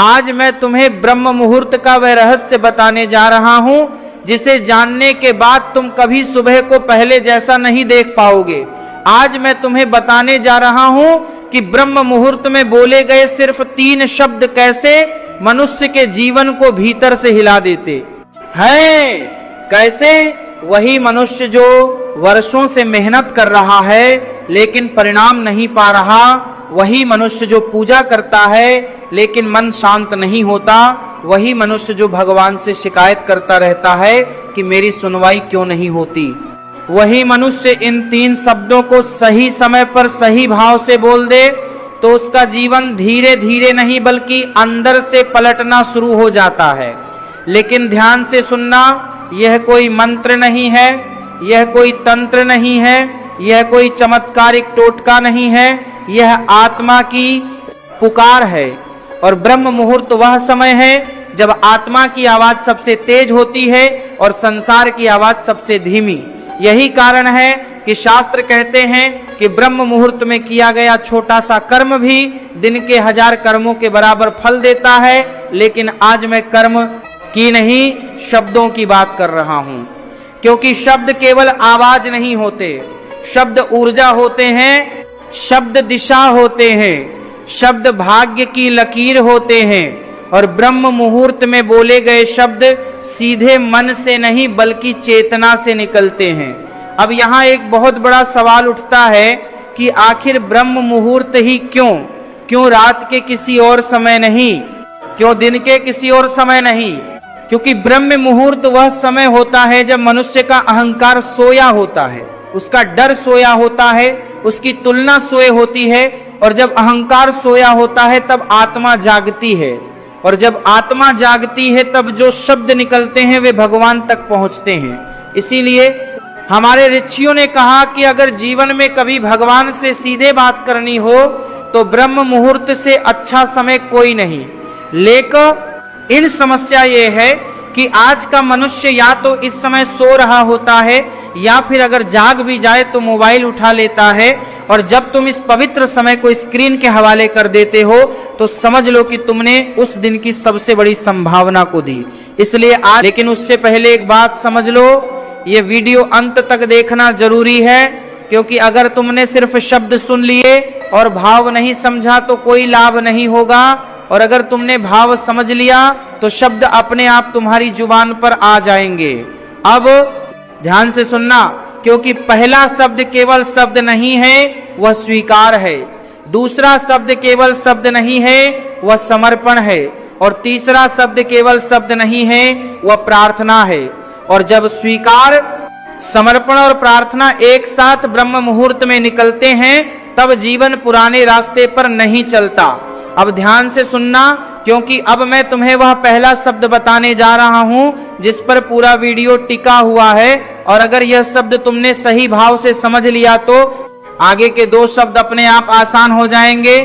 आज मैं तुम्हें ब्रह्म मुहूर्त का वह रहस्य बताने जा रहा हूं जिसे जानने के बाद तुम कभी सुबह को पहले जैसा नहीं देख पाओगे। आज मैं तुम्हें बताने जा रहा हूं कि ब्रह्म मुहूर्त में बोले गए सिर्फ 3 शब्द कैसे मनुष्य के जीवन को भीतर से हिला देते हैं। कैसे? वही मनुष्य जो वर्षों से मेहनत कर रहा है लेकिन परिणाम नहीं पा रहा, वही मनुष्य जो पूजा करता है लेकिन मन शांत नहीं होता, वही मनुष्य जो भगवान से शिकायत करता रहता है कि मेरी सुनवाई क्यों नहीं होती, वही मनुष्य इन 3 शब्दों को सही समय पर सही भाव से बोल दे तो उसका जीवन धीरे धीरे नहीं बल्कि अंदर से पलटना शुरू हो जाता है। लेकिन ध्यान से सुनना, यह कोई मंत्र नहीं है, यह कोई तंत्र नहीं है, यह कोई चमत्कारिक टोटका नहीं है, यह आत्मा की पुकार है। और ब्रह्म मुहूर्त वह समय है जब आत्मा की आवाज सबसे तेज होती है और संसार की आवाज सबसे धीमी। यही कारण है कि शास्त्र कहते हैं कि ब्रह्म मुहूर्त में किया गया छोटा सा कर्म भी दिन के 1000 कर्मों के बराबर फल देता है। लेकिन आज मैं कर्म की नहीं, शब्दों की बात कर रहा हूं, क्योंकि शब्द केवल आवाज नहीं होते, शब्द ऊर्जा होते हैं, शब्द दिशा होते हैं, शब्द भाग्य की लकीर होते हैं। और ब्रह्म मुहूर्त में बोले गए शब्द सीधे मन से नहीं बल्कि चेतना से निकलते हैं। अब यहाँ एक बहुत बड़ा सवाल उठता है कि आखिर ब्रह्म मुहूर्त ही क्यों रात के किसी और समय नहीं, क्यों दिन के किसी और समय नहीं? क्योंकि ब्रह्म मुहूर्त वह समय होता है जब मनुष्य का अहंकार सोया होता है, उसका डर सोया होता है, उसकी तुलना सोए होती है। और जब अहंकार सोया होता है तब आत्मा जागती है, और जब आत्मा जागती है तब जो शब्द निकलते हैं वे भगवान तक पहुंचते हैं। इसीलिए हमारे ऋषियों ने कहा कि अगर जीवन में कभी भगवान से सीधे बात करनी हो तो ब्रह्म मुहूर्त से अच्छा समय कोई नहीं। लेकिन समस्या ये है कि आज का मनुष्य या तो इस समय सो रहा होता है या फिर अगर जाग भी जाए तो मोबाइल उठा लेता है। और जब तुम इस पवित्र समय को स्क्रीन के हवाले कर देते हो तो समझ लो कि तुमने उस दिन की सबसे बड़ी संभावना को दी। इसलिए आज, लेकिन उससे पहले एक बात समझ लो, ये वीडियो अंत तक देखना जरूरी है, क्योंकि अगर तुमने सिर्फ शब्द सुन लिए और भाव नहीं समझा तो कोई लाभ नहीं होगा, और अगर तुमने भाव समझ लिया तो शब्द अपने आप तुम्हारी जुबान पर आ जाएंगे। अब ध्यान से सुनना, क्योंकि पहला शब्द केवल शब्द नहीं है, वह स्वीकार है। दूसरा शब्द केवल शब्द नहीं है, वह समर्पण है। और तीसरा शब्द केवल शब्द नहीं है, वह प्रार्थना है। और जब स्वीकार, समर्पण और प्रार्थना एक साथ ब्रह्म मुहूर्त में निकलते हैं तब जीवन पुराने रास्ते पर नहीं चलता। अब ध्यान से सुनना, क्योंकि अब मैं तुम्हें वह पहला शब्द बताने जा रहा हूं जिस पर पूरा वीडियो टिका हुआ है। और अगर यह शब्द तुमने सही भाव से समझ लिया तो आगे के 2 शब्द अपने आप आसान हो जाएंगे।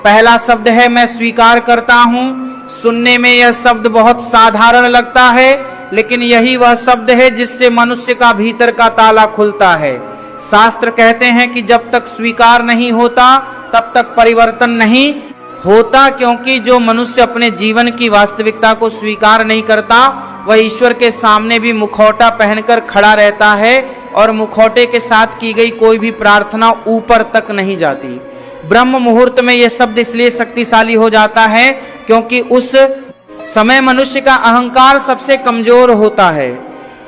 पहला शब्द है मैं स्वीकार करता हूं। सुनने में यह शब्द बहुत साधारण लगता है, लेकिन यही वह शब्द है जिससे मनुष्य का भीतर का ताला खुलता है। शास्त्र कहते हैं कि जब तक स्वीकार नहीं होता तब तक परिवर्तन नहीं होता, क्योंकि जो मनुष्य अपने जीवन की वास्तविकता को स्वीकार नहीं करता वह ईश्वर के सामने भी मुखौटा पहनकर खड़ा रहता है और मुखौटे के साथ की गई कोई भी प्रार्थना ऊपर तक नहीं जाती। ब्रह्म मुहूर्त में यह शब्द इसलिए शक्तिशाली हो जाता है क्योंकि उस समय मनुष्य का अहंकार सबसे कमजोर होता है।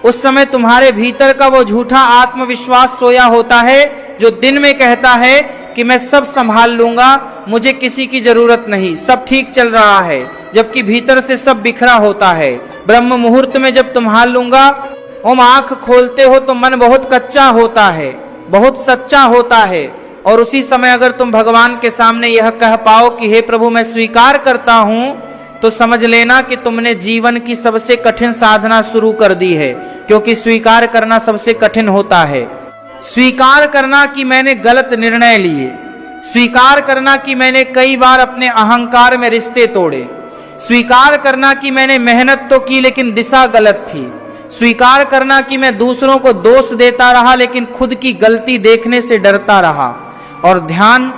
उस समय तुम्हारे भीतर का वो झूठा आत्मविश्वास सोया होता है जो दिन में कहता है कि मैं सब संभाल लूंगा, मुझे किसी की जरूरत नहीं, सब ठीक चल रहा है, जबकि भीतर से सब बिखरा होता है। ब्रह्म मुहूर्त में जब तुम्हाल लूंगा, तुम आंख खोलते हो तो मन बहुत कच्चा होता है, बहुत सच्चा होता है। और उसी समय अगर तुम भगवान के सामने यह कह पाओ कि हे प्रभु मैं स्वीकार करता हूं, तो समझ लेना कि तुमने जीवन की सबसे कठिन साधना शुरू कर दी है, क्योंकि स्वीकार करना सबसे कठिन होता है। स्वीकार करना कि मैंने गलत निर्णय लिए, स्वीकार करना कि मैंने कई बार अपने अहंकार में रिश्ते तोड़े, स्वीकार करना कि मैंने मेहनत तो की लेकिन दिशा गलत थी, स्वीकार करना कि मैं दूसरों को दोष देता रहा लेकिन खुद की गलती देखने से डरता रहा। और ध्यान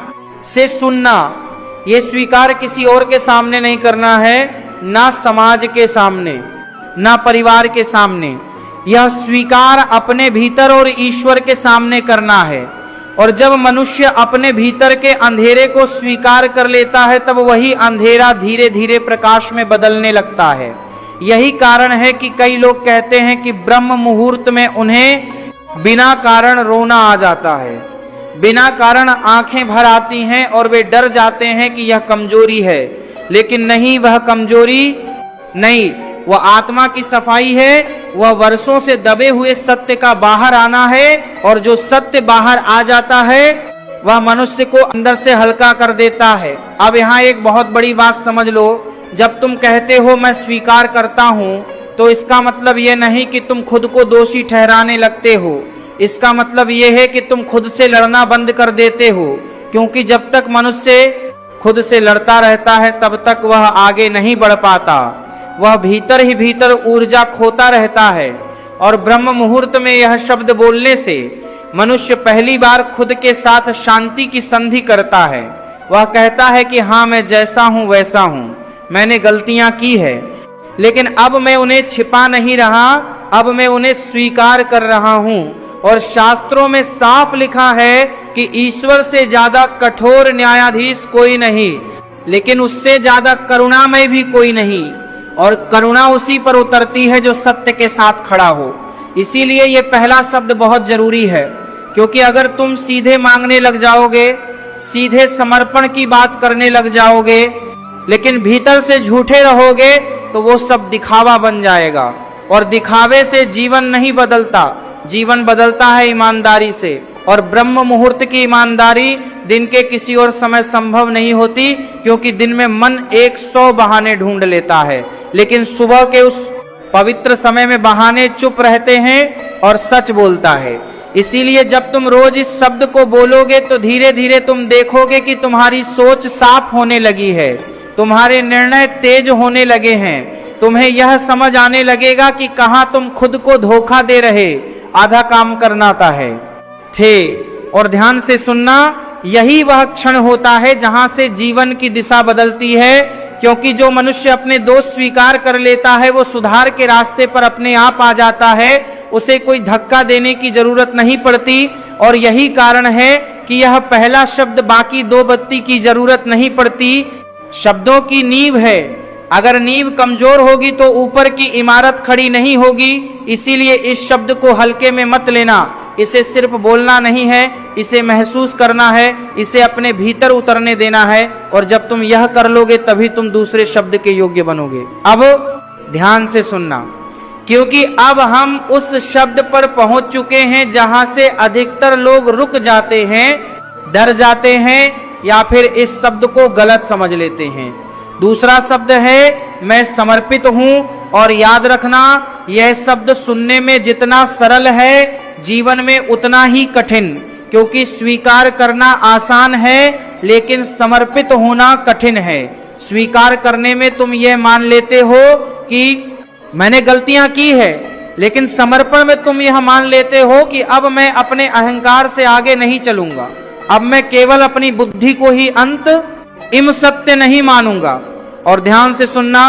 से सुनना, ये स्वीकार किसी और के सामने नहीं करना है, ना समाज के सामने, ना परिवार के सामने। यह स्वीकार अपने भीतर और ईश्वर के सामने करना है। और जब मनुष्य अपने भीतर के अंधेरे को स्वीकार कर लेता है, तब वही अंधेरा धीरे धीरे प्रकाश में बदलने लगता है। यही कारण है कि कई लोग कहते हैं कि ब्रह्म मुहूर्त में उन्हें बिना कारण रोना आ जाता है, बिना कारण आंखें भर आती हैं और वे डर जाते हैं कि यह कमजोरी है। लेकिन नहीं, वह कमजोरी नहीं, वह आत्मा की सफाई है। वह वर्षों से दबे हुए सत्य का बाहर आना है, और जो सत्य बाहर आ जाता है वह मनुष्य को अंदर से हल्का कर देता है। अब यहाँ एक बहुत बड़ी बात समझ लो, जब तुम कहते हो मैं स्वीकार करता हूं, तो इसका मतलब यह नहीं कि तुम खुद को दोषी ठहराने लगते हो। इसका मतलब यह है कि तुम खुद से लड़ना बंद कर देते हो, क्योंकि जब तक मनुष्य खुद से लड़ता रहता है तब तक वह आगे नहीं बढ़ पाता। वह भीतर ही भीतर ऊर्जा खोता रहता है। और ब्रह्म मुहूर्त में यह शब्द बोलने से मनुष्य पहली बार खुद के साथ शांति की संधि करता है। वह कहता है कि हाँ, मैं जैसा हूं वैसा हूं, मैंने गलतियां की है, लेकिन अब मैं उन्हें छिपा नहीं रहा, अब मैं उन्हें स्वीकार कर रहा हूं। और शास्त्रों में साफ लिखा है कि ईश्वर से ज्यादा कठोर न्यायाधीश कोई नहीं, लेकिन उससे ज्यादा करुणामय भी कोई नहीं। और करुणा उसी पर उतरती है जो सत्य के साथ खड़ा हो। इसीलिए ये पहला शब्द बहुत जरूरी है, क्योंकि अगर तुम सीधे मांगने लग जाओगे, सीधे समर्पण की बात करने लग जाओगे, लेकिन भीतर से झूठे रहोगे, तो वो सब दिखावा बन जाएगा। और दिखावे से जीवन नहीं बदलता, जीवन बदलता है ईमानदारी से। और ब्रह्म मुहूर्त की ईमानदारी दिन के किसी और समय संभव नहीं होती, क्योंकि दिन में मन 100 बहाने ढूंढ लेता है, लेकिन सुबह के उस पवित्र समय में बहाने चुप रहते हैं और सच बोलता है। इसीलिए जब तुम रोज इस शब्द को बोलोगे, तो धीरे धीरे तुम देखोगे कि तुम्हारी सोच साफ होने लगी है, तुम्हारे निर्णय तेज होने लगे हैं। तुम्हें यह समझ आने लगेगा कि कहां तुम खुद को धोखा दे रहे, आधा काम करना थे। और ध्यान से सुनना, यही वह क्षण होता है जहां से जीवन की दिशा बदलती है, क्योंकि जो मनुष्य अपने दोष स्वीकार कर लेता है वो सुधार के रास्ते पर अपने आप आ जाता है, उसे कोई धक्का देने की जरूरत नहीं पड़ती। और यही कारण है कि यह पहला शब्द, बाकी दो बत्ती की जरूरत नहीं पड़ती। शब्दों की नींव है, अगर नींव कमजोर होगी तो ऊपर की इमारत खड़ी नहीं होगी। इसीलिए इस शब्द को हल्के में मत लेना, इसे सिर्फ बोलना नहीं है, इसे महसूस करना है, इसे अपने भीतर उतरने देना है। और जब तुम यह कर लोगे तभी तुम दूसरे शब्द के योग्य बनोगे। अब ध्यान से सुनना, क्योंकि अब हम उस शब्द पर पहुंच चुके हैं जहां से अधिकतर लोग रुक जाते हैं, डर जाते हैं, या फिर इस शब्द को गलत समझ लेते हैं। दूसरा शब्द है मैं समर्पित हूं। और याद रखना, यह शब्द सुनने में जितना सरल है, जीवन में उतना ही कठिन, क्योंकि स्वीकार करना आसान है, लेकिन समर्पित होना कठिन है। स्वीकार करने में तुम यह मान लेते हो कि मैंने गलतियां की है, लेकिन समर्पण में तुम यह मान लेते हो कि अब मैं अपने अहंकार से आगे नहीं चलूंगा, अब मैं केवल अपनी बुद्धि को ही अंतिम सत्य नहीं मानूंगा। और ध्यान से सुनना,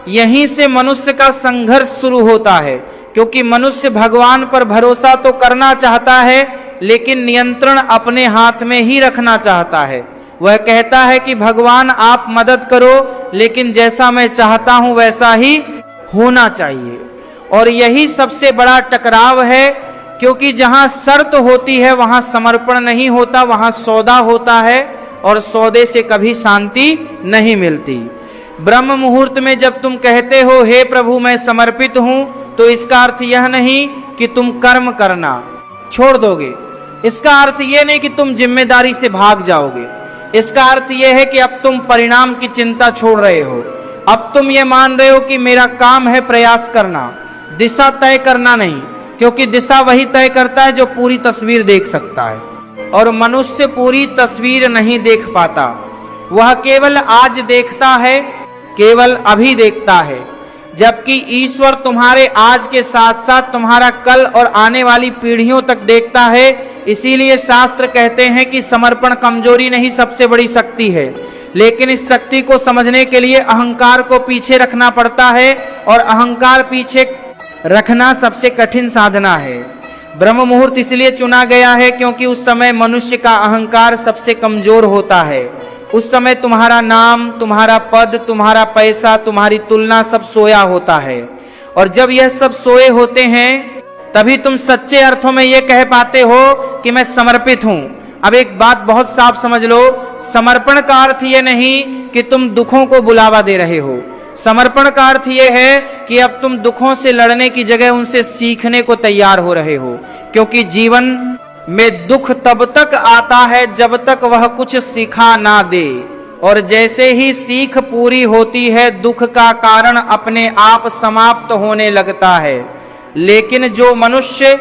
यहीं से मनुष्य का संघर्ष शुरू होता है, क्योंकि मनुष्य भगवान पर भरोसा तो करना चाहता है, लेकिन नियंत्रण अपने हाथ में ही रखना चाहता है। वह कहता है कि भगवान आप मदद करो, लेकिन जैसा मैं चाहता हूं वैसा ही होना चाहिए। और यही सबसे बड़ा टकराव है, क्योंकि जहां शर्त होती है वहां समर्पण नहीं होता, वहां सौदा होता है, और सौदे से कभी शांति नहीं मिलती। ब्रह्म मुहूर्त में जब तुम कहते हो हे प्रभु मैं समर्पित हूं, तो इसका अर्थ यह नहीं कि तुम कर्म करना छोड़ दोगे, इसका अर्थ यह नहीं कि तुम जिम्मेदारी से भाग जाओगे। इसका अर्थ यह है कि अब तुम परिणाम की चिंता छोड़ रहे हो। अब तुम ये मान रहे हो कि मेरा काम है प्रयास करना, दिशा तय करना नहीं, क्योंकि दिशा वही तय करता है जो पूरी तस्वीर देख सकता है, और मनुष्य पूरी तस्वीर नहीं देख पाता। वह केवल आज देखता है, केवल अभी देखता है, जबकि ईश्वर तुम्हारे आज के साथ साथ तुम्हारा कल और आने वाली पीढ़ियों तक देखता है। इसीलिए शास्त्र कहते हैं कि समर्पण कमजोरी नहीं सबसे बड़ी शक्ति है। लेकिन इस शक्ति को समझने के लिए अहंकार को पीछे रखना पड़ता है, और अहंकार पीछे रखना सबसे कठिन साधना है। ब्रह्म मुहूर्त इसलिए चुना गया है क्योंकि उस समय मनुष्य का अहंकार सबसे कमजोर होता है। उस समय तुम्हारा नाम, तुम्हारा पद, तुम्हारा पैसा, तुम्हारी तुलना सब सोया होता है, और जब यह सब सोए होते हैं तभी तुम सच्चे अर्थों में यह कह पाते हो कि मैं समर्पित हूं। अब एक बात बहुत साफ समझ लो, समर्पण का अर्थ यह नहीं कि तुम दुखों को बुलावा दे रहे हो। समर्पण का अर्थ यह है कि अब तुम दुखों से लड़ने की जगह उनसे सीखने को तैयार हो रहे हो, क्योंकि जीवन में दुख तब तक आता है जब तक वह कुछ सिखा ना दे, और जैसे ही सीख पूरी होती है दुख का कारण अपने आप समाप्त होने लगता है। लेकिन जो मनुष्य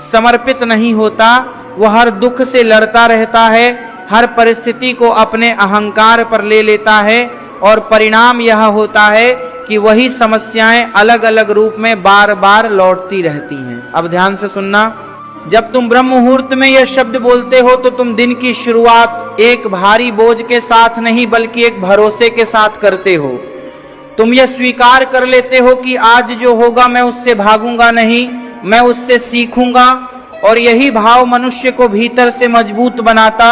समर्पित नहीं होता वह हर दुख से लड़ता रहता है, हर परिस्थिति को अपने अहंकार पर ले लेता है, और परिणाम यह होता है कि वही समस्याएं अलग अलग रूप में बार बार लौटती रहती हैं। अब ध्यान से सुनना, जब तुम ब्रह्म मुहूर्त में यह शब्द बोलते हो तो तुम दिन की शुरुआत एक भारी बोझ के साथ नहीं बल्कि एक भरोसे के साथ करते हो। तुम यह स्वीकार कर लेते हो कि आज जो होगा मैं उससे भागूंगा नहीं, मैं उससे सीखूंगा, और यही भाव मनुष्य को भीतर से मजबूत बनाता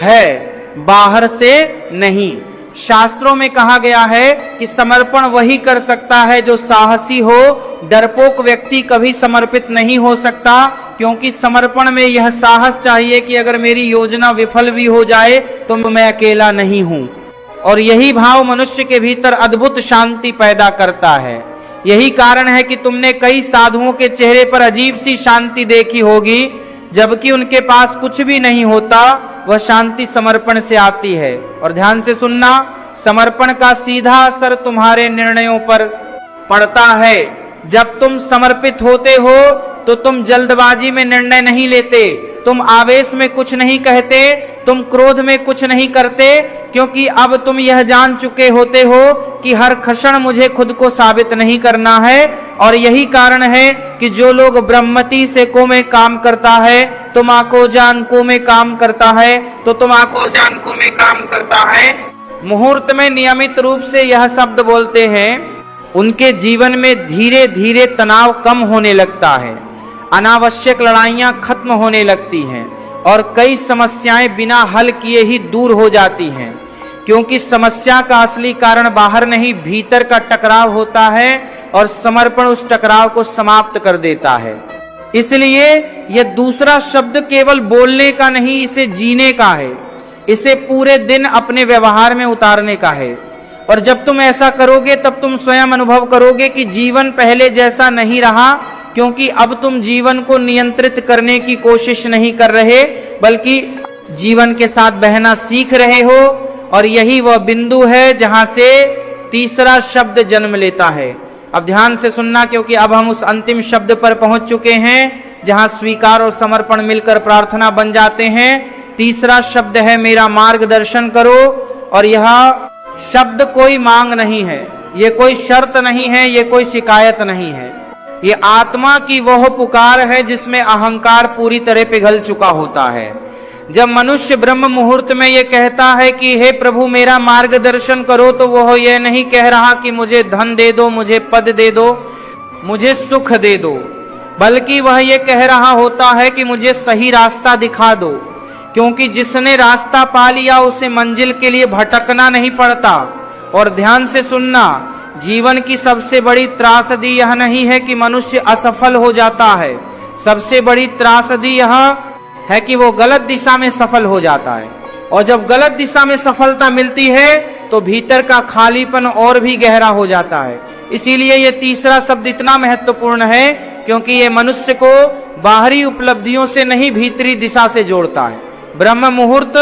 है, बाहर से नहीं। शास्त्रों में कहा गया है कि समर्पण वही कर सकता है जो साहसी हो। डरपोक व्यक्ति कभी समर्पित नहीं हो सकता, क्योंकि समर्पण में यह साहस चाहिए कि अगर मेरी योजना विफल भी हो जाए तो मैं अकेला नहीं हूं, और यही भाव मनुष्य के भीतर अद्भुत शांति पैदा करता है। यही कारण है कि तुमने कई साधुओं के चेहरे पर अजीब सी शांति देखी होगी, जबकि उनके पास कुछ भी नहीं होता, वह शांति समर्पण से आती है। और ध्यान से सुनना, समर्पण का सीधा असर तुम्हारे निर्णयों पर पड़ता है। जब तुम समर्पित होते हो तो तुम जल्दबाजी में निर्णय नहीं लेते, तुम आवेश में कुछ नहीं कहते, तुम क्रोध में कुछ नहीं करते, क्योंकि अब तुम यह जान चुके होते हो कि हर क्षण मुझे खुद को साबित नहीं करना है। और यही कारण है कि जो लोग ब्रह्मति से को में काम करता है, तुम आको जान को में काम करता है, तो तुम आको जान को में काम करता है, मुहूर्त में नियमित रूप से यह शब्द बोलते हैं, उनके जीवन में धीरे धीरे तनाव कम होने लगता है, अनावश्यक लड़ाइयां खत्म होने लगती हैं, और कई समस्याएं बिना हल किए ही दूर हो जाती हैं, क्योंकि समस्या का असली कारण बाहर नहीं भीतर का टकराव होता है, और समर्पण उस टकराव को समाप्त कर देता है। इसलिए यह दूसरा शब्द केवल बोलने का नहीं, इसे जीने का है, इसे पूरे दिन अपने व्यवहार में उतारने का है। और जब तुम ऐसा करोगे तब तुम स्वयं अनुभव करोगे कि जीवन पहले जैसा नहीं रहा, क्योंकि अब तुम जीवन को नियंत्रित करने की कोशिश नहीं कर रहे, बल्कि जीवन के साथ बहना सीख रहे हो। और यही वह बिंदु है जहां से तीसरा शब्द जन्म लेता है। अब ध्यान से सुनना, क्योंकि अब हम उस अंतिम शब्द पर पहुंच चुके हैं जहां स्वीकार और समर्पण मिलकर प्रार्थना बन जाते हैं। तीसरा शब्द है मेरा मार्गदर्शन करो, और यह शब्द कोई मांग नहीं है, ये कोई शर्त नहीं है, ये कोई शिकायत नहीं है, ये आत्मा की वह पुकार है जिसमें अहंकार पूरी तरह पिघल चुका होता है। जब मनुष्य ब्रह्म मुहूर्त में ये कहता है कि हे प्रभु मेरा मार्गदर्शन करो, तो वह यह नहीं कह रहा कि मुझे धन दे दो, मुझे पद दे दो, मुझे सुख दे दो, बल्कि वह ये कह रहा होता है कि मुझे सही रास्ता दिखा दो, क्योंकि जिसने रास्ता पा लिया उसे मंजिल के लिए भटकना नहीं पड़ता। और ध्यान से सुनना, जीवन की सबसे बड़ी त्रासदी यह नहीं है कि मनुष्य असफल हो जाता है, सबसे बड़ी त्रासदी यह है कि वो गलत दिशा में सफल हो जाता है। और जब गलत दिशा में सफलता मिलती है तो भीतर का खालीपन और भी गहरा हो जाता है। इसीलिए ये तीसरा शब्द इतना महत्वपूर्ण है, क्योंकि ये मनुष्य को बाहरी उपलब्धियों से नहीं भीतरी दिशा से जोड़ता है। ब्रह्म मुहूर्त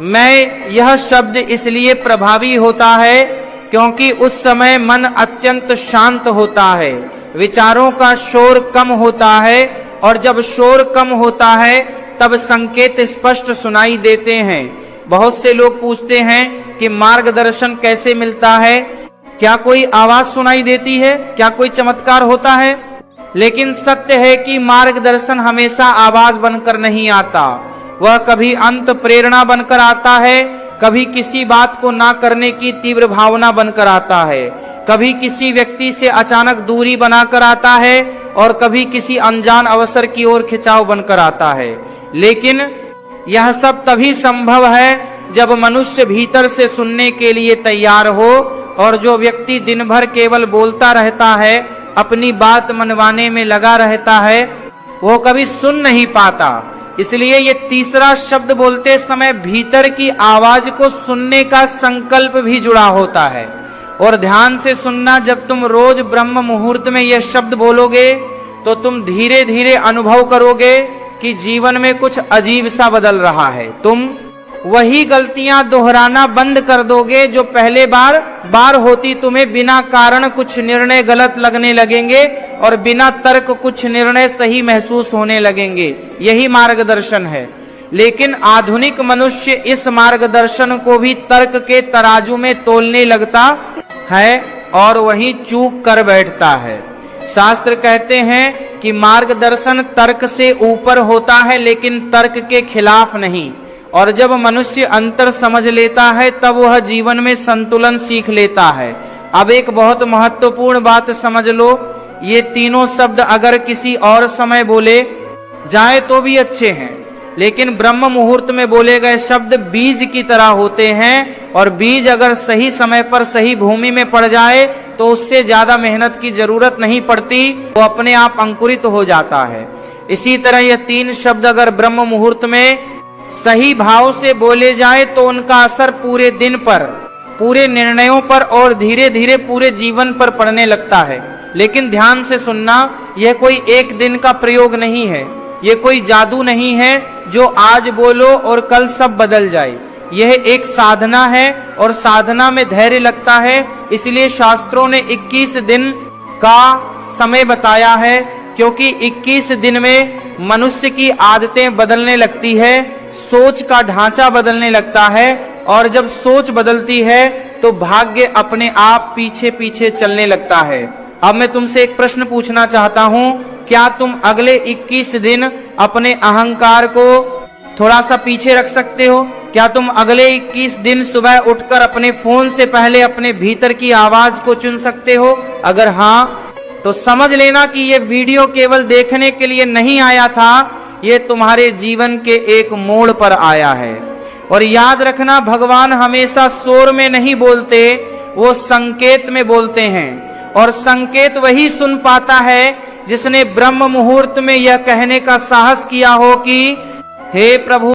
में यह शब्द इसलिए प्रभावी होता है क्योंकि उस समय मन अत्यंत शांत होता है, विचारों का शोर कम होता है, और जब शोर कम होता है तब संकेत स्पष्ट सुनाई देते हैं। बहुत से लोग पूछते हैं कि मार्गदर्शन कैसे मिलता है, क्या कोई आवाज सुनाई देती है, क्या कोई चमत्कार होता है? लेकिन सत्य है कि मार्गदर्शन हमेशा आवाज बनकर नहीं आता, वह कभी अंत प्रेरणा बनकर आता है, कभी किसी बात को ना करने की तीव्र भावना बनकर आता है, कभी किसी व्यक्ति से अचानक दूरी बनाकर आता है और कभी किसी अनजान अवसर की ओर खिंचाव बनकर आता है। लेकिन यह सब तभी संभव है जब मनुष्य भीतर से सुनने के लिए तैयार हो, और जो व्यक्ति दिन भर केवल बोलता रहता है, अपनी बात मनवाने में लगा रहता है, वो कभी सुन नहीं पाता। इसलिए ये तीसरा शब्द बोलते समय भीतर की आवाज को सुनने का संकल्प भी जुड़ा होता है। और ध्यान से सुनना, जब तुम रोज ब्रह्म मुहूर्त में यह शब्द बोलोगे तो तुम धीरे धीरे अनुभव करोगे कि जीवन में कुछ अजीब सा बदल रहा है। तुम वही गलतियां दोहराना बंद कर दोगे जो पहले बार होती। तुम्हें बिना कारण कुछ निर्णय गलत लगने लगेंगे और बिना तर्क कुछ निर्णय सही महसूस होने लगेंगे। यही मार्गदर्शन है। लेकिन आधुनिक मनुष्य इस मार्गदर्शन को भी तर्क के तराजू में तोलने लगता है और वही चूक कर बैठता है। शास्त्र कहते हैं कि मार्गदर्शन तर्क से ऊपर होता है, लेकिन तर्क के खिलाफ नहीं। और जब मनुष्य अंतर समझ लेता है तब वह जीवन में संतुलन सीख लेता है। अब एक बहुत महत्वपूर्ण बात समझ लो, ये तीनों शब्द अगर किसी और समय बोले जाए तो भी अच्छे हैं, लेकिन ब्रह्म मुहूर्त में बोले गए शब्द बीज की तरह होते हैं, और बीज अगर सही समय पर सही भूमि में पड़ जाए तो उससे ज्यादा मेहनत की जरूरत नहीं पड़ती, वो अपने आप अंकुरित हो जाता है। इसी तरह ये तीन शब्द अगर ब्रह्म मुहूर्त में सही भाव से बोले जाए तो उनका असर पूरे दिन पर, पूरे निर्णयों पर और धीरे धीरे पूरे जीवन पर पड़ने लगता है। लेकिन ध्यान से सुनना, यह कोई एक दिन का प्रयोग नहीं है, यह कोई जादू नहीं है जो आज बोलो और कल सब बदल जाए। यह एक साधना है और साधना में धैर्य लगता है। इसलिए शास्त्रों ने 21 दिन का समय बताया है, क्योंकि 21 दिन में मनुष्य की आदतें बदलने लगती है, सोच का ढांचा बदलने लगता है, और जब सोच बदलती है तो भाग्य अपने आप पीछे पीछे चलने लगता है। अब मैं तुमसे एक प्रश्न पूछना चाहता हूं, क्या तुम अगले 21 दिन अपने अहंकार को थोड़ा सा पीछे रख सकते हो? क्या तुम अगले 21 दिन सुबह उठकर अपने फोन से पहले अपने भीतर की आवाज को चुन सकते हो? अगर हाँ, तो समझ लेना कि ये वीडियो केवल देखने के लिए नहीं आया था, ये तुम्हारे जीवन के एक मोड़ पर आया है। और याद रखना, भगवान हमेशा शोर में नहीं बोलते, वो संकेत में बोलते हैं, और संकेत वही सुन पाता है जिसने ब्रह्म मुहूर्त में यह कहने का साहस किया हो कि हे प्रभु,